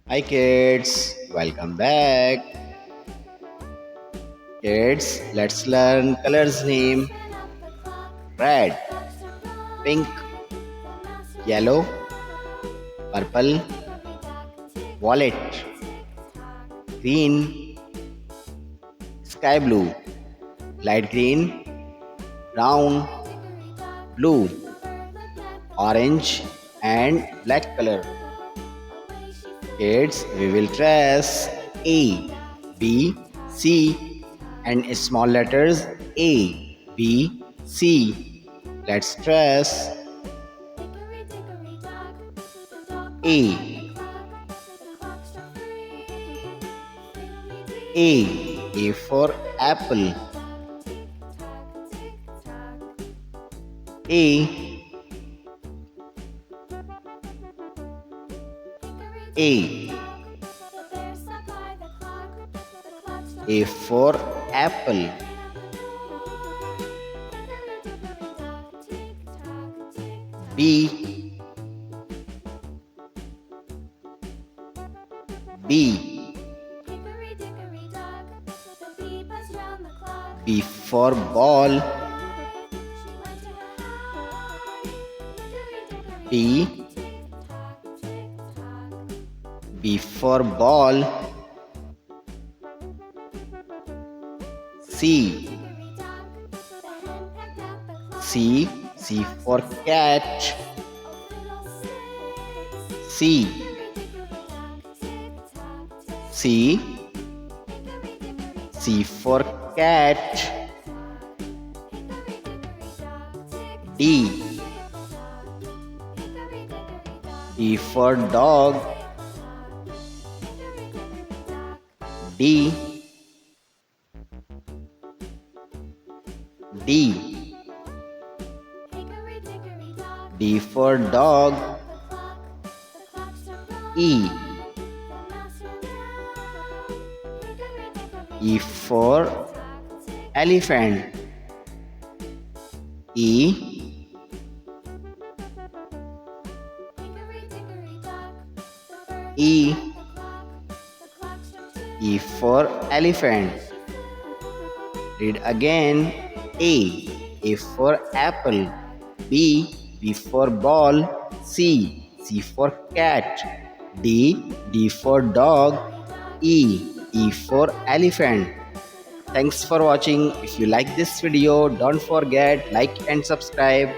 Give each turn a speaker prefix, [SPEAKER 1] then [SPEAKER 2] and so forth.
[SPEAKER 1] Hi kids, welcome back. Kids, let's learn colors name. Red, pink, yellow, purple, violet, green, sky blue, light green, brown, blue, orange and black color. Kids, we will trace A, B, C and small letters A, B, C. Let's trace A. A for apple. A. A. A for apple. B. B. B for ball. B. B for ball. C. C. C for cat. C. C. C for cat. D. D for dog. D. D. D for dog. E. E for elephant. E. E. E for elephant. Read again. A. A for apple. B. B for ball. C. C for cat. D. D for dog. E. E for elephant. Thanks for watching. If you like this video, don't forget like and subscribe.